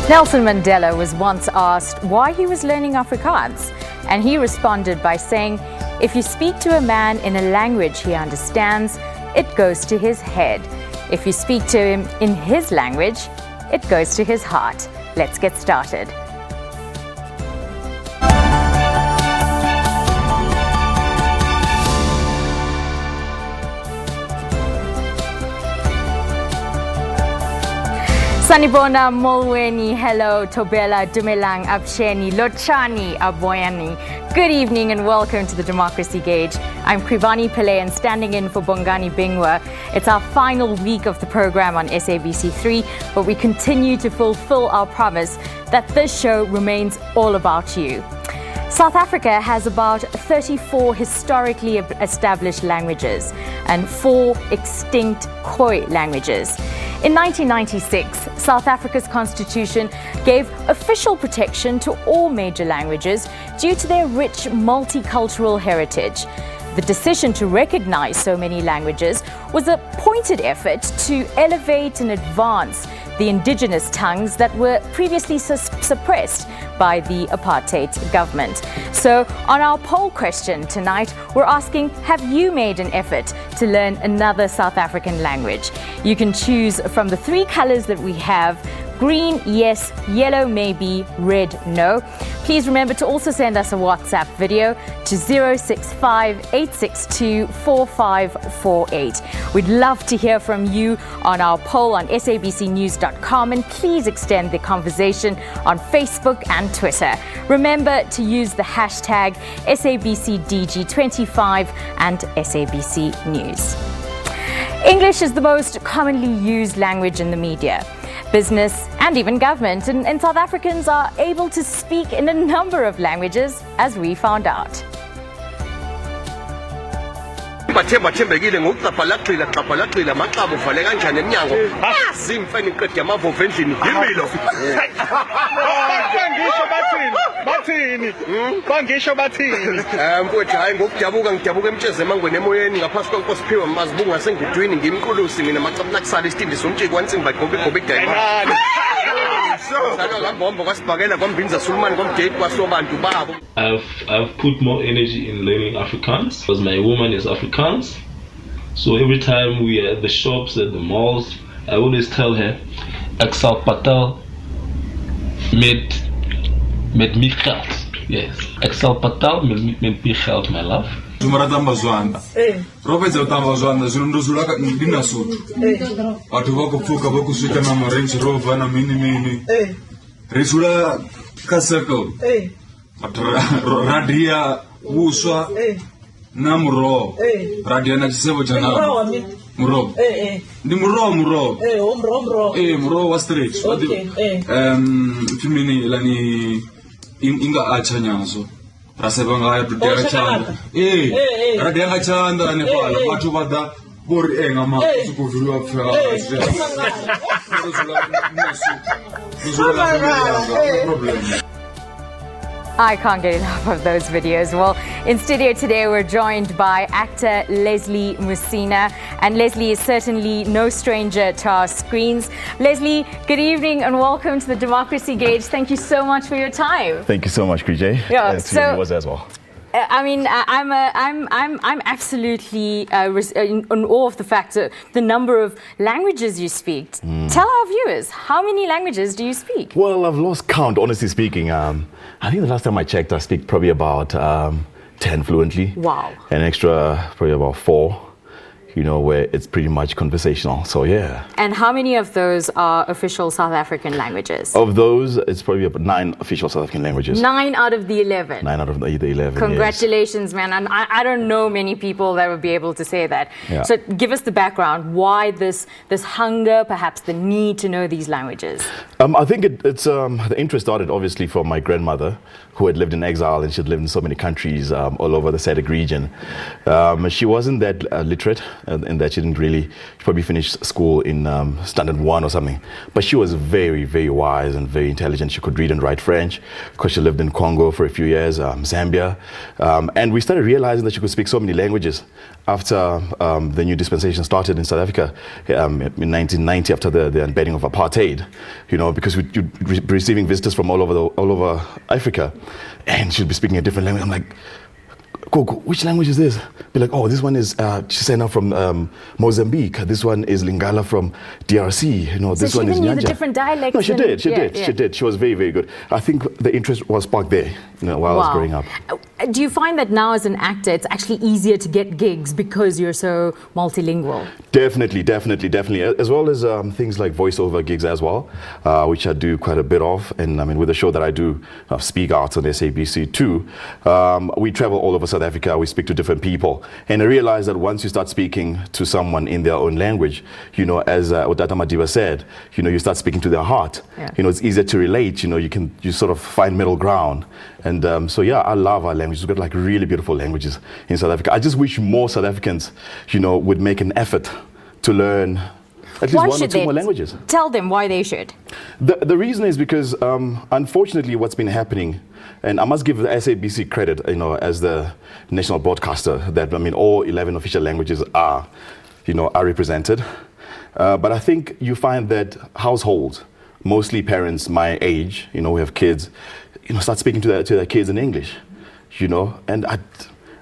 Nelson Mandela was once asked why he was learning Afrikaans, and he responded by saying, if you speak to a man in a language he understands, it goes to his head. If you speak to him in his language, it goes to his heart. Let's get started. Sanibona Molweni, hello, Tobela, Dumelang, Absheni, Lochani, Aboyani. Good evening and welcome to the Democracy Gauge. I'm Krivani Pillay and standing in for Bongani Bingwa. It's our final week of the program on SABC3, but we continue to fulfill our promise that this show remains all about you. South Africa has about 34 historically established languages and 4 extinct Khoi languages. In 1996, South Africa's constitution gave official protection to all major languages due to their rich multicultural heritage. The decision to recognize so many languages was a pointed effort to elevate and advance the indigenous tongues that were previously suppressed by the apartheid government. So on our poll question tonight, we're asking, have you made an effort to learn another South African language? You can choose from the 3 colors that we have: green, yes; yellow, maybe; red, no. Please remember to also send us a WhatsApp video to 065-862-4548. We'd love to hear from you on our poll on sabcnews.com, and please extend the conversation on Facebook and Twitter. Remember to use the hashtag SABCDG25 and SABC News. English is the most commonly used language in the media, business, and even government, and South Africans are able to speak in a number of languages, as we found out. bathembathembekile ngokucaphalaqila maxaba uvale kanjani emnyango zimfene iqedi yamavovo endlini yimilo bangisho bathini mfowethu hayi ngokudabuka ngidabuka emtsheze emangweni emoyeni ngaphasi kwenkosiphiwe mazibunga sengidwini ngimqulusi mina macapula kusala isitindi somtshiki wansimba gobe idayimani I've put more energy in learning Afrikaans because my woman is Afrikaans. So every time we are at the shops, at the malls, I always tell her, ek sal patel met my geld. Yes, ek sal patel met my geld, my love. Zumaratamba zwanda. Robert utamba zwanda zvinondozulaka ndinasutu. Watu vakufuka vakusvika na Range Rover na mini. Risula ka circle. Radia uswa na muro. Radia na chisebo chana. Muro. Ndi muro. Muro wa street. Timini lani inga achanyazo. Rasebanga budera chanda. Radia chanda ne pala watu vada bori ngama sukuvulwa fera. I can't get enough of those videos. Well, in studio today, we're joined by actor Leslie Musina. And Leslie is certainly no stranger to our screens. Leslie, good evening and welcome to the Democracy Gauge. Thank you so much for your time. Thank you so much, Krij. Yeah, and to you as well. I mean, I'm absolutely in awe of the fact that the number of languages you speak. Tell our viewers, how many languages do you speak? Well, I've lost count, honestly speaking. I think the last time I checked, I speak probably about 10 fluently. Wow. An extra, probably about 4. Where it's pretty much conversational. So, yeah. And how many of those are official South African languages? Of those, it's probably about 9 official South African languages. 9 out of the 11? 9 out of the 11, Congratulations, yes. man. And I don't know many people that would be able to say that. Yeah. So give us the background. Why this hunger, perhaps the need to know these languages? I think it's the interest started obviously from my grandmother, who had lived in exile, and she had lived in so many countries all over the SADC region. She wasn't that literate. in that she probably finished school in standard 1 or something. But she was very, very wise and very intelligent. She could read and write French because she lived in Congo for a few years, Zambia. And we started realizing that she could speak so many languages after the new dispensation started in South Africa in 1990 after the unbending of apartheid, because we'd be receiving visitors from all over Africa, and she'd be speaking a different language. I'm like, Coco, which language is this? Be like, oh, this one is Chisena from Mozambique. This one is Lingala from DRC. This so one is Nyanja. The Nyanja. different dialects. No, she did. She was very, very good. I think the interest was sparked there, while I was growing up. Do you find that now as an actor, it's actually easier to get gigs because you're so multilingual? Definitely. As well as things like voiceover gigs as well, which I do quite a bit of. And I mean, with the show that I do, Speak Arts on SABC too, we travel all over South Africa. We speak to different people. And I realized that once you start speaking to someone in their own language, as Otata Madiba said, you start speaking to their heart. Yeah. It's easier to relate. You sort of find middle ground. And I love our languages. We've got like really beautiful languages in South Africa. I just wish more South Africans, would make an effort to learn at least one or two more languages. Tell them why they should. The reason is because, unfortunately, what's been happening, and I must give the SABC credit, as the national broadcaster, that all 11 official languages are represented. But I think you find that households, mostly parents my age, who have kids, start speaking to their kids in English, and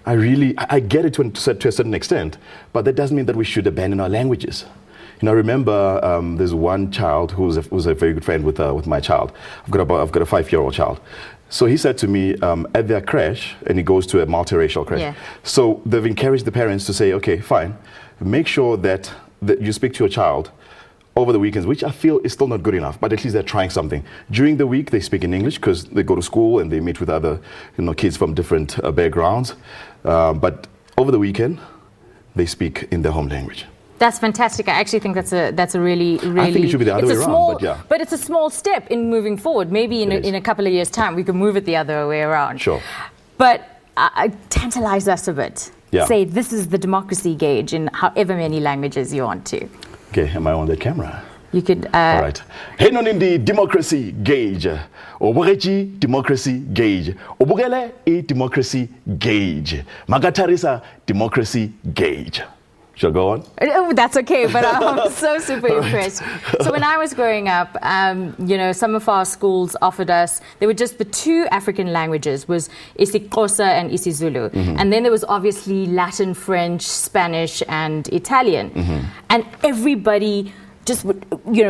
I get it to a certain extent, but that doesn't mean that we should abandon our languages. I remember there's one child who's a very good friend with my child. I've got a 5-year-old child. So he said to me, at their creche, and he goes to a multiracial creche. Yeah. So they've encouraged the parents to say, okay, fine, make sure that you speak to your child over the weekends, which I feel is still not good enough, but at least they're trying something. During the week, they speak in English because they go to school and they meet with other kids from different backgrounds. But over the weekend, they speak in their home language. That's fantastic. I actually think that's a really. I think it should be the other way around. But it's a small step in moving forward. Maybe in a couple of years' time, we can move it the other way around. Sure. But tantalize us a bit. Yeah. Say this is the democracy gauge in however many languages you want to. Okay, am I on the camera? You could. All right. Hey, non in the democracy gauge. Oburechi democracy gauge. Obugele e democracy gauge. Magatarisa democracy gauge. Shall I go on? Oh, that's okay, but I'm so super impressed. So when I was growing up, some of our schools offered us, there were just the 2 African languages, was isiXhosa and isiZulu. Mm-hmm. And then there was obviously Latin, French, Spanish, and Italian. Mm-hmm. And everybody just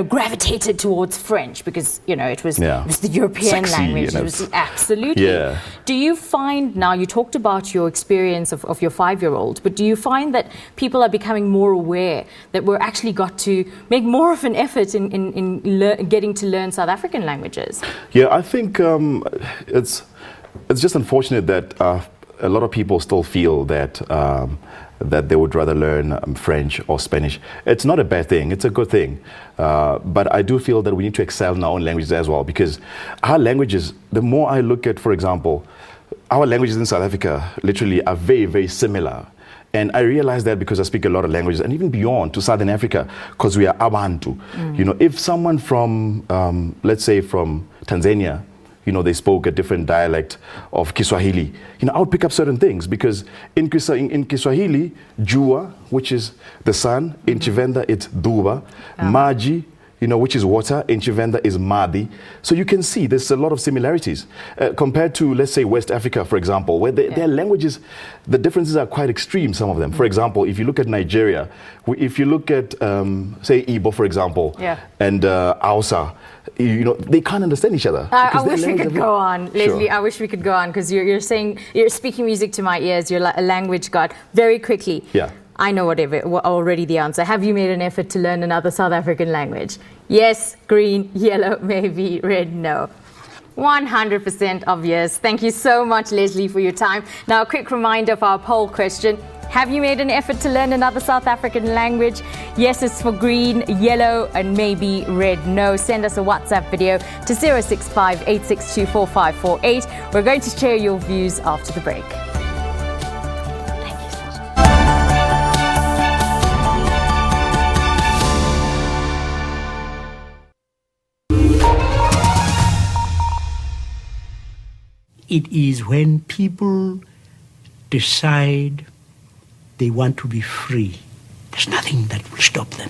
gravitated towards French because it was the European sexy, language. It was absolutely. Yeah. Do you find now, you talked about your experience of your 5-year-old, but do you find that people are becoming more aware that we're actually got to make more of an effort in getting to learn South African languages? Yeah, I think it's just unfortunate that a lot of people still feel that they would rather learn French or Spanish. It's not a bad thing, it's a good thing. But I do feel that we need to excel in our own languages as well, because our languages, the more I look at, for example, our languages in South Africa literally are very, very similar. And I realize that because I speak a lot of languages, and even beyond to Southern Africa, because we are Abantu. If someone from, let's say from Tanzania, they spoke a different dialect of Kiswahili, I would pick up certain things, because in Kiswahili, jua, which is the sun, in Chivenda it's duba, maji, which is water, in Chivenda is madi. So you can see there's a lot of similarities compared to, let's say, West Africa, for example, where their languages, the differences are quite extreme, some of them. For example, if you look at Nigeria, if you look at, say, Igbo, for example, and Hausa, they can't understand each other. I wish we could go on, Leslie. Sure. I wish we could go on, because you're speaking music to my ears. You're like a language god. Very quickly. Yeah. I know already the answer. Have you made an effort to learn another South African language? Yes, green, yellow, maybe, red, no. 100% obvious. Thank you so much, Leslie, for your time. Now, a quick reminder of our poll question. Have you made an effort to learn another South African language? Yes is for green, yellow, and maybe red, no. Send us a WhatsApp video to 065-862-4548. We're going to share your views after the break. it is when people decide they want to be free. There's nothing that will stop them.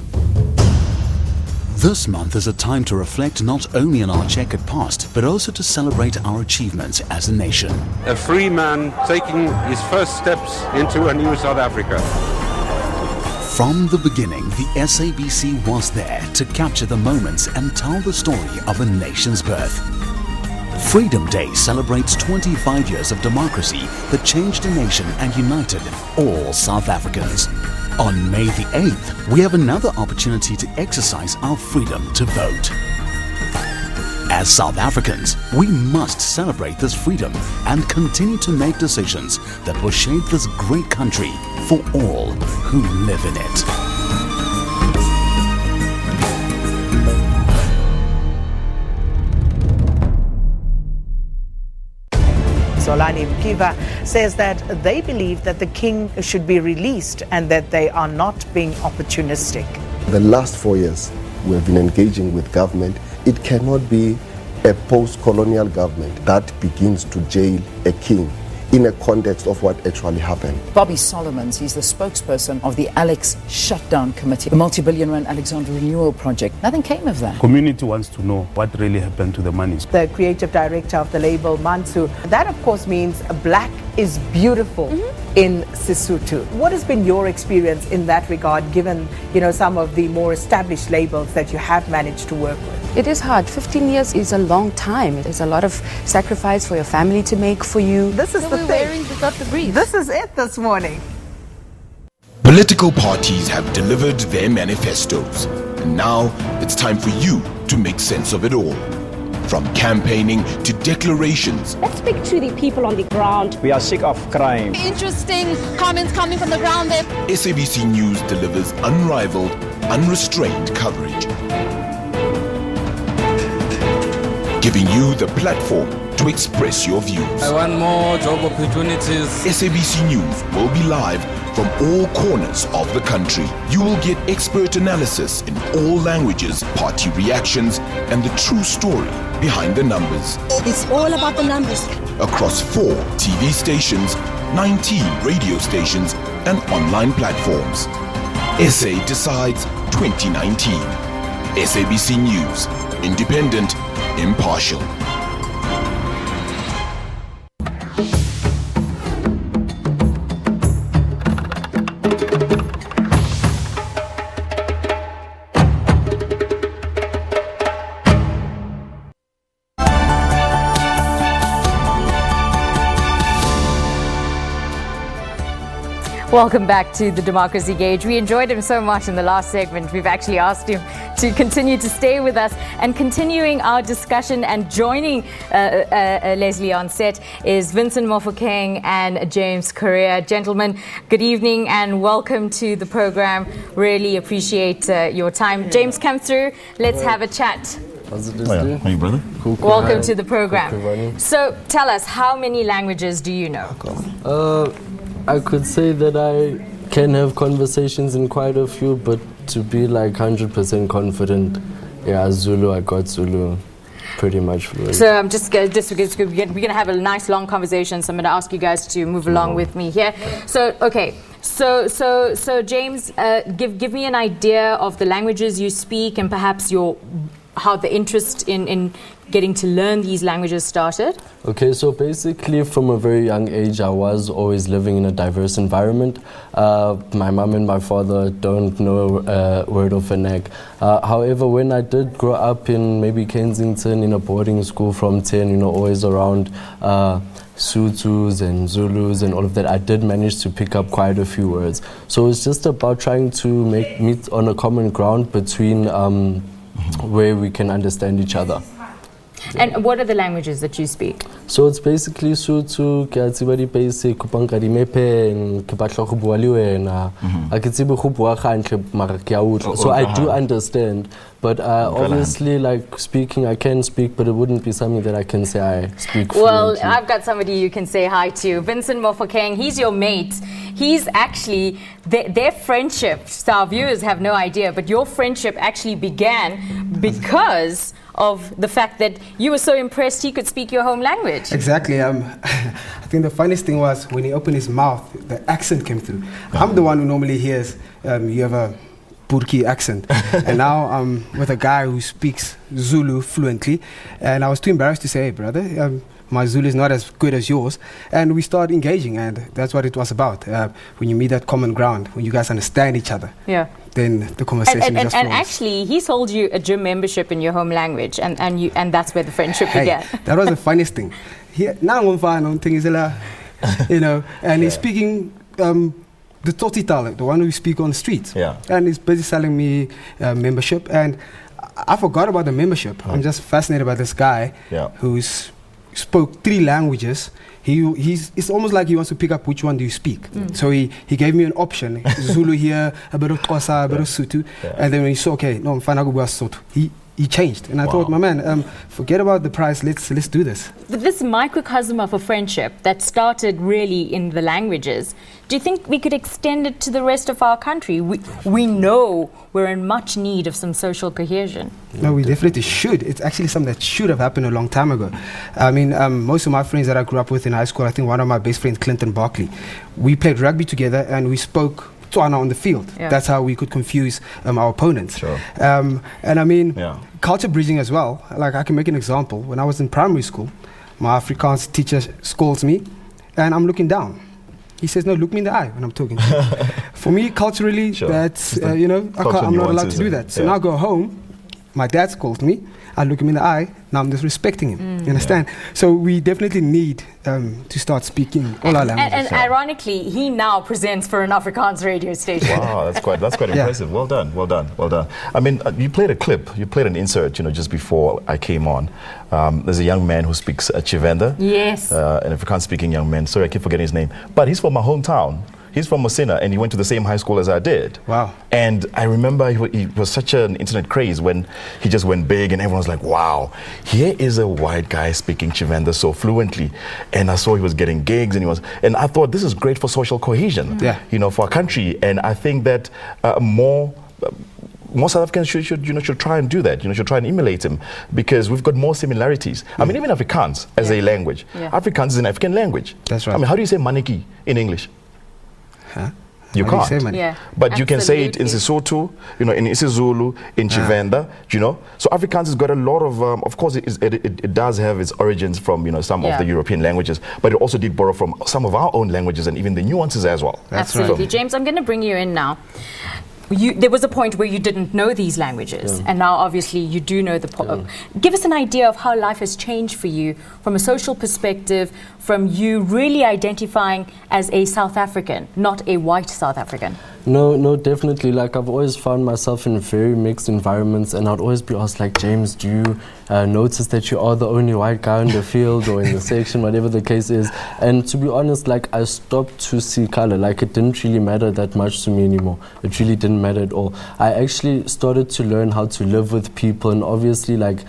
This month is a time to reflect not only on our checkered past, but also to celebrate our achievements as a nation. A free man taking his first steps into a new South Africa. From the beginning, the SABC was there to capture the moments and tell the story of a nation's birth. Freedom Day celebrates 25 years of democracy that changed a nation and united all South Africans. On May the 8th, we have another opportunity to exercise our freedom to vote. As South Africans, we must celebrate this freedom and continue to make decisions that will shape this great country for all who live in it. Zolani Mkiva says that they believe that the king should be released and that they are not being opportunistic. The last 4 years, we have been engaging with government. It cannot be a post-colonial government that begins to jail a king in a context of what actually happened. Bobby Solomons, he's the spokesperson of the Alex Shutdown Committee, the multi-billion rand Alexander Renewal Project. Nothing came of that. Community wants to know what really happened to the money. The creative director of the label, Mansu, that of course means black is beautiful in Sesotho. What has been your experience in that regard, given some of the more established labels that you have managed to work with? It is hard. 15 years is a long time. There's a lot of sacrifice for your family to make for you. This is the thing. Wearing without the brief. This is it this morning. Political parties have delivered their manifestos, and now it's time for you to make sense of it all. From campaigning to declarations. Let's speak to the people on the ground. We are sick of crime. Interesting comments coming from the ground there. SABC News delivers unrivaled, unrestrained coverage, giving you the platform to express your views. I want more job opportunities. SABC News will be live from all corners of the country. You will get expert analysis in all languages, party reactions, and the true story behind the numbers. It's all about the numbers. Across 4 TV stations, 19 radio stations, and online platforms. SA Decides 2019. SABC News. Independent, impartial. Welcome back to the Democracy Gauge. We enjoyed him so much in the last segment. We've actually asked him to continue to stay with us. And continuing our discussion and joining Leslie on set is Vincent Mofokeng and James Correa. Gentlemen, good evening and welcome to the program. Really appreciate your time. James, come through. Let's have a chat. How's it doing? Hey, brother. Cool. Welcome to the program. So tell us, how many languages do you know? I could say that I can have conversations in quite a few, but to be like 100% confident, yeah, Zulu, I got Zulu pretty much fluent. So I'm just because we're going to have a nice long conversation, so I'm going to ask you guys to move along with me here. So, okay. So James, give me an idea of the languages you speak and perhaps how the interest in getting to learn these languages started. Okay, so basically from a very young age I was always living in a diverse environment. My mom and my father don't know a word of Finnac. However, when I did grow up in maybe Kensington in a boarding school from 10, always around Sutus and Zulus and all of that, I did manage to pick up quite a few words. So it's just about trying to meet on a common ground between where we can understand each other. And what are the languages that you speak? So it's basically Sotho, ke a tseba di basic, kupanga di mepe, ke batla go bua le wena. A ke tsebe go bua gantle mara ke a utlwa. So I do understand, but obviously like speaking, I can speak, but it wouldn't be something that I can say I speak fluently. Well, I've got somebody you can say hi to. Vincent Mofokeng, he's your mate. He's actually, their friendship, so our viewers have no idea, but your friendship actually began because of the fact that you were so impressed he could speak your home language. language. Exactly. I think the funniest thing was when he opened his mouth, the accent came through. I'm the one who normally hears you have a Burki accent, and now I'm with a guy who speaks Zulu fluently, and I was too embarrassed to say, hey, brother, my Zulu is not as good as yours, and we start engaging, and that's what it was about. When you meet that common ground, when you guys understand each other, then the conversation just flows. And actually, he sold you a gym membership in your home language, and that's where the friendship began. That was the funniest thing. Now I'm fine, you know, and he's speaking the Totitale, the one we speak on the streets. And he's busy selling me membership, and I forgot about the membership. I'm just fascinated by this guy who's spoke 3 languages. It's almost like he wants to pick up which one do you speak. So he gave me an option, Zulu here, a bit of Khoisan, a bit of Sotho, and then when he saw, okay, no, I'm fine, I'll go Sotho. He changed, and I thought, my man, forget about the price. Let's do this. This microcosm of a friendship that started really in the languages. Do you think we could extend it to the rest of our country? We know we're in much need of some social cohesion. No, we definitely should. It's actually something that should have happened a long time ago. I mean, most of my friends that I grew up with in high school, I think one of my best friends, Clinton Barkley, we played rugby together and we spoke Tswana on the field. That's how we could confuse our opponents. And I mean, culture bridging as well. Like, I can make an example. When I was in primary school, my Afrikaans teacher scolds me and I'm looking down. He says, no, look me in the eye when I'm talking. For me, culturally, that's, you know, I'm not allowed to do that. So now I go home, my dad scolds me, I look him in the eye, now I'm disrespecting him. You understand? So we definitely need to start speaking all our languages. And ironically, he now presents for an Afrikaans radio station. Wow, that's quite impressive. Well done. I mean, you played a clip, you played an insert, you know, just before I came on. There's a young man who speaks Chivenda. Yes. An Afrikaans-speaking young man. Sorry, I keep forgetting his name. But he's from my hometown. He's from Mosina, and he went to the same high school as I did. Wow. And I remember he was such an internet craze when he just went big, and everyone was like, wow, here is a white guy speaking Chivenda so fluently. And I saw he was getting gigs, and I thought this is great for social cohesion, you know, for our country. And I think that more South Africans should try and do that, should try and emulate him, because we've got more similarities. I mean, even Afrikaans as a language. Afrikaans is an African language. That's right. I mean, how do you say maniki in English? You can't. But you can say it in Sesotho, in isiZulu, in Chivenda, So Afrikaans has got a lot of course, it does have its origins from, some of the European languages, but it also did borrow from some of our own languages and even the nuances as well. Absolutely. James, I'm going to bring you in now. There was a point where you didn't know these languages, and now obviously you do know the... Give us an idea of how life has changed for you from a social perspective, from you really identifying as a South African, not a white South African. No, definitely. Like, I've always found myself in very mixed environments, and I'd always be asked, like, James, do you notice that you are the only white guy in the field or in the section, whatever the case is? And to be honest, like, I stopped to see color. Like, it didn't really matter that much to me anymore. It really didn't matter at all. I actually started to learn how to live with people, and obviously, like,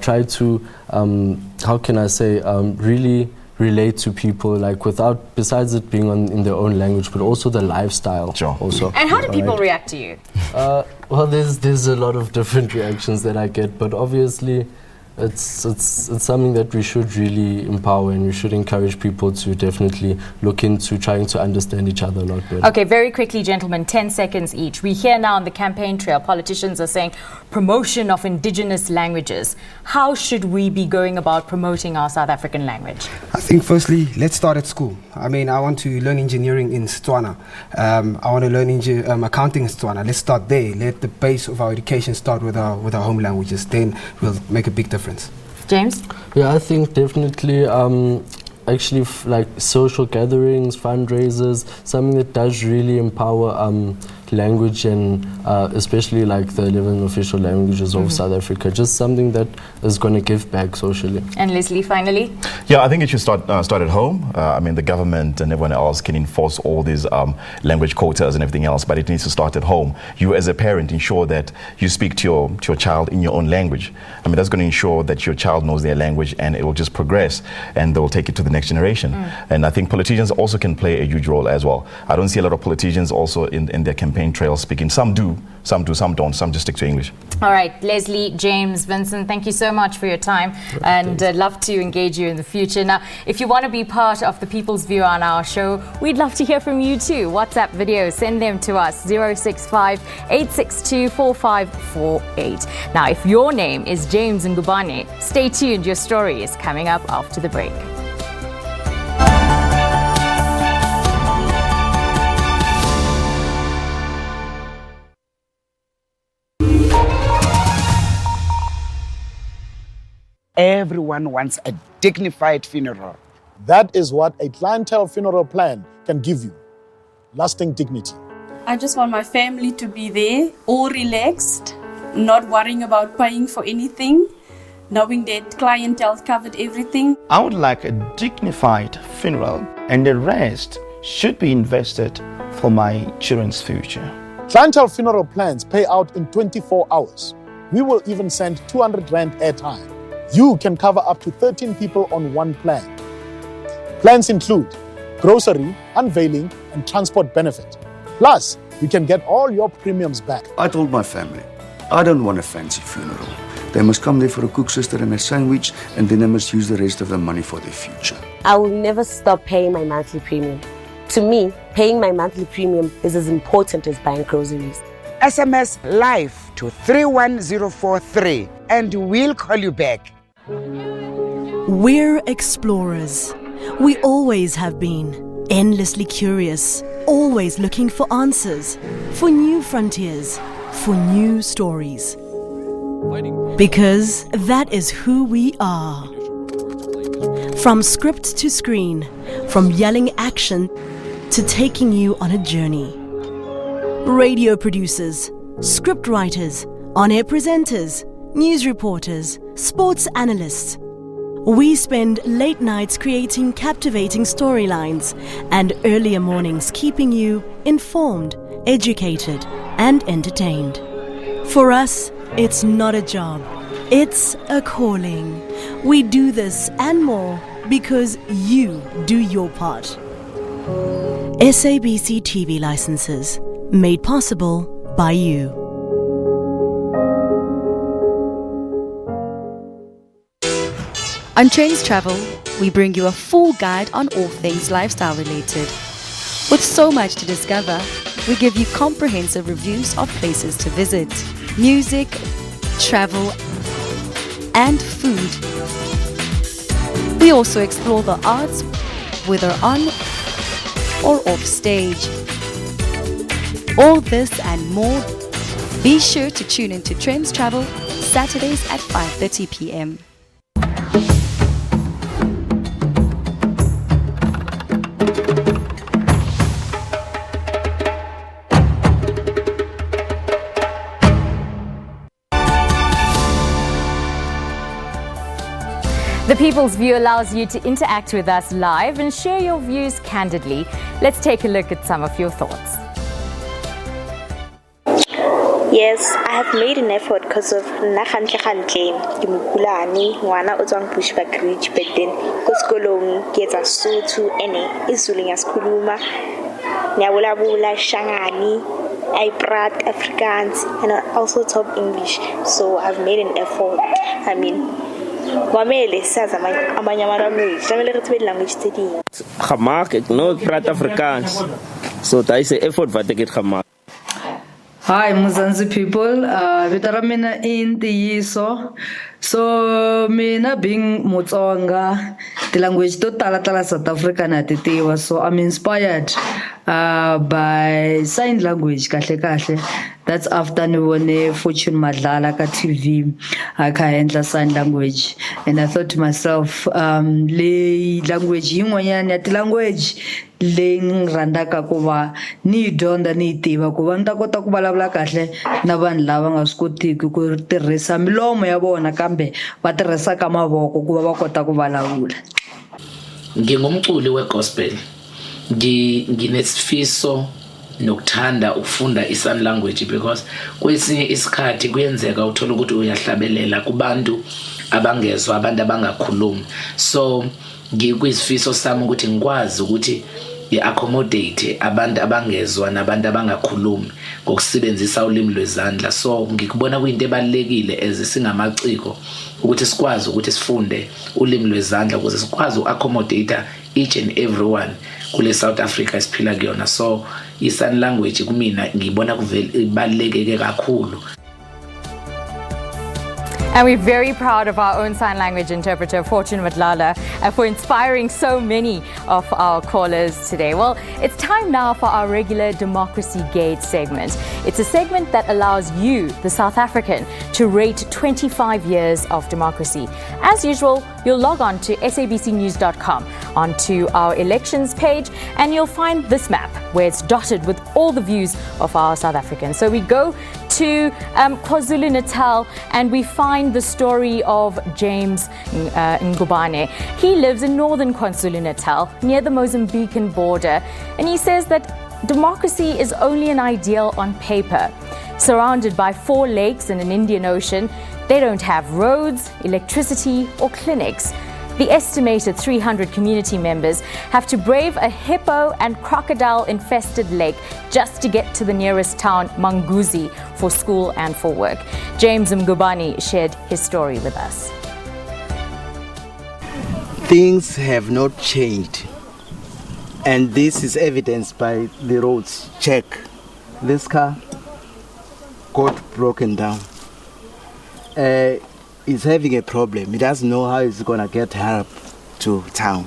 try to, how can I say, really relate to people, like, besides it being in their own language, but also the lifestyle also. And how do people react to you? Well, there's a lot of different reactions that I get, but obviously it's something that we should really empower, and we should encourage people to definitely look into trying to understand each other a lot better. Okay, very quickly, gentlemen, 10 seconds each. We hear now on the campaign trail, politicians are saying promotion of indigenous languages. How should we be going about promoting our South African language? I think firstly, let's start at school. I mean, I want to learn engineering in Setswana. I want to learn accounting in Setswana. Let's start there. Let the base of our education start with our home languages. Then we'll make a big difference. James? Yeah, I think definitely actually like social gatherings, fundraisers, something that does really empower language, and especially like the 11 official languages of South Africa, just something that is going to give back socially. And Leslie, finally? Yeah, I think it should start at home. I mean, the government and everyone else can enforce all these language quotas and everything else, but it needs to start at home. You as a parent ensure that you speak to your child in your own language. I mean, that's going to ensure that your child knows their language, and it will just progress, and they'll take it to the next generation. And I think politicians also can play a huge role as well. I don't see a lot of politicians also in their campaign campaign trail speaking. Some do, some don't. Some just stick to English. All right, Leslie, James, Vincent, thank you so much for your time, and love to engage you in the future. Now, if you want to be part of the People's View on our show, we'd love to hear from you too. WhatsApp videos, send them to us, 065-862-4548. Now, if your name is James Ngubane, stay tuned. Your story is coming up after the break. Everyone wants a dignified funeral. That is what a clientele funeral plan can give you. Lasting dignity. I just want my family to be there, all relaxed, not worrying about paying for anything, knowing that clientele covered everything. I would like a dignified funeral, and the rest should be invested for my children's future. Clientele funeral plans pay out in 24 hours. We will even send 200 Rand airtime. You can cover up to 13 people on one plan. Plans include grocery, unveiling, and transport benefit. Plus, you can get all your premiums back. I told my family, I don't want a fancy funeral. They must come there for a cook sister and a sandwich, and then they must use the rest of the money for their future. I will never stop paying my monthly premium. To me, paying my monthly premium is as important as buying groceries. SMS LIFE to 31043 and we'll call you back. We're explorers. We always have been. Endlessly curious. Always looking for answers. For new frontiers. For new stories. Because that is who we are. From script to screen. From yelling action to taking you on a journey. Radio producers. Script writers. On-air presenters. News reporters, sports analysts. We spend late nights creating captivating storylines and earlier mornings keeping you informed, educated, and entertained. For us, it's not a job, it's a calling. We do this and more because you do your part. SABC TV licenses, made possible by you. On Trends Travel, we bring you a full guide on all things lifestyle related. With so much to discover, we give you comprehensive reviews of places to visit, music, travel, and food. We also explore the arts, whether on or off stage. All this and more, be sure to tune into Trends Travel, Saturdays at 5:30 p.m. The People's View allows you to interact with us live and share your views candidly. Let's take a look at some of your thoughts. Yes, I have made an effort because of Nakhantle Kimulani, Wana Ozang Bushback Ridge, but then Koskolong gets a so to any Isuling as Kuluma, Nyawulabula, Shangani, I brought Afrikaans, and I also talk English, so I've made an effort. I mean, Wamele says I'm language study. Gemaak, ek nooit praat Afrikaans. So daar is 'n effort wat ek het gemaak. Hi Mzansi people, vitaramina in the so mina being Motsonga, the language to tala South Africa na titiwa, so I'm inspired by sign language kahle. That's after nibone Fortune Madlala ka TV akaendla sign language, and I thought to myself le language yin'wanyana ya ti language leyi rhandaka ku va ni dyondza ni tiva ku va ni ta kota ku vulavula kahle na vanhu lava nga swi kotiki ku tirhisa milomo ya vona kambe va tirhisaka mavoko ku va va kota ku vulavula. Ngingumculi wegospel. Nginesifiso nokuthanda ukufunda isign language because kwesinye isikhathi kuyenzeka uthola ukuthi uyahlabelela kubantu abangezwa, abantu abangakhulumi. So ngikuyisifiso sami ukuthi ngikwazi ukuthi i-accommodate abantu abangezwa nabantu abangakhulumi ngokusebenzisa ulimi lwezandla. So ngikubona kuyinto ebalulekile ezisingamaciko ukuthi sikwazi ukuthi sifunde ulimi lwezandla ukuze sikwazi uku-accommodate each and everyone kule South Africa esiphila kuyona. So i-sign language kumina ngibona kubalulekeke kakhulu. And we're very proud of our own sign language interpreter, Fortune Matlala, for inspiring so many of our callers today. Well, it's time now for our regular Democracy Gauge segment. It's a segment that allows you, the South African, to rate 25 years of democracy. As usual, you'll log on to sabcnews.com, onto our elections page, and you'll find this map where it's dotted with all the views of our South Africans. So we go to KwaZulu-Natal and we find the story of James Ngubane. He lives in northern KwaZulu-Natal near the Mozambican border, and he says that democracy is only an ideal on paper. Surrounded by 4 lakes and an Indian Ocean, they don't have roads, electricity or clinics. The estimated 300 community members have to brave a hippo and crocodile-infested lake just to get to the nearest town, Manguzi, for school and for work. James Ngubane shared his story with us. Things have not changed, and this is evidenced by the roads. Check. This car got broken down. Is having a problem. He doesn't know how he's gonna get help to town,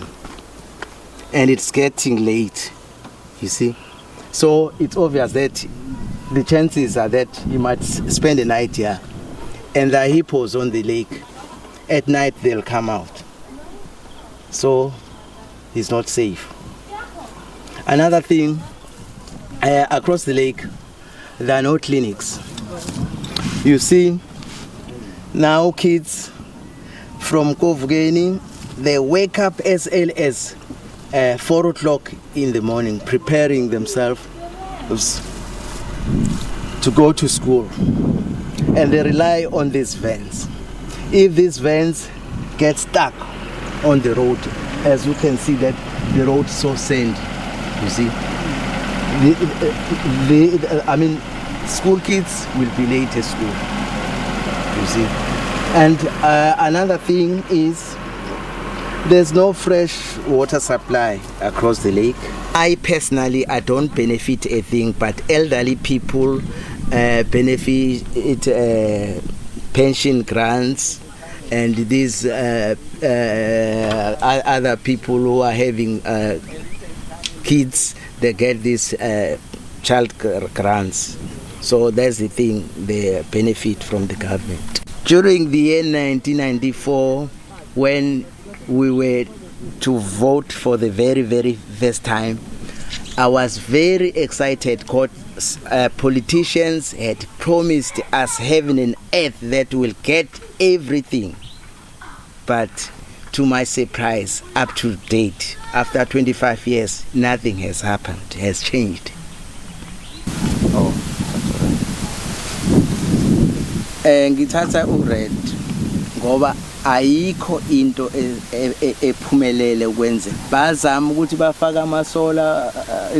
and it's getting late, you see. So it's obvious that the chances are that he might spend a night here, and the hippos on the lake at night they'll come out, so he's not safe. Another thing, across the lake there are no clinics, you see. Now kids from Kovugeni, they wake up as early as 4 o'clock in the morning, preparing themselves to go to school. And they rely on these vans. If these vans get stuck on the road, as you can see that the road is so sandy, you see. School kids will be late at school. You see. And another thing is there's no fresh water supply across the lake. I personally don't benefit a thing, but elderly people benefit pension grants, and these other people who are having kids, they get these child grants. So that's the thing, they benefit from the government. During the year 1994, when we were to vote for the very, very first time, I was very excited because politicians had promised us heaven and earth that we'll get everything. But to my surprise, up to date, after 25 years, nothing has happened, has changed. Ngithatha ured ngoba ayikho into ephumelele ukwenza. Bazama ukuthi bafake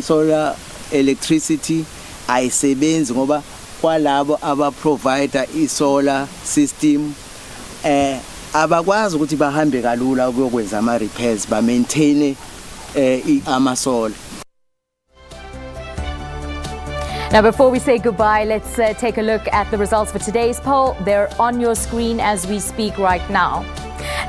solar electricity, ayisebenzi ngoba kwalabo aba-provider i-solar system abakwazi ukuthi bahambe kalula ukuyokwenza ama-repairs, ba-maintain ama-solar. Now, before we say goodbye, let's take a look at the results for today's poll. They're on your screen as we speak right now.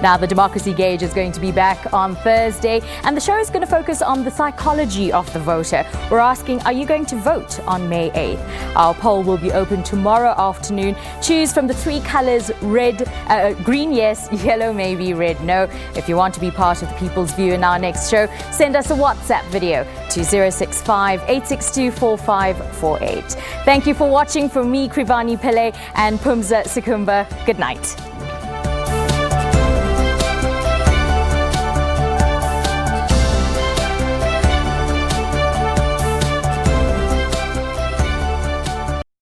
Now, the Democracy Gauge is going to be back on Thursday, and the show is going to focus on the psychology of the voter. We're asking, are you going to vote on May 8th? Our poll will be open tomorrow afternoon. Choose from the 3 colors, green yes, yellow maybe, red no. If you want to be part of the People's View in our next show, send us a WhatsApp video to 065-862-4548. Thank you for watching. From me, Krivani Pillay, and Pumza Sikumba, good night.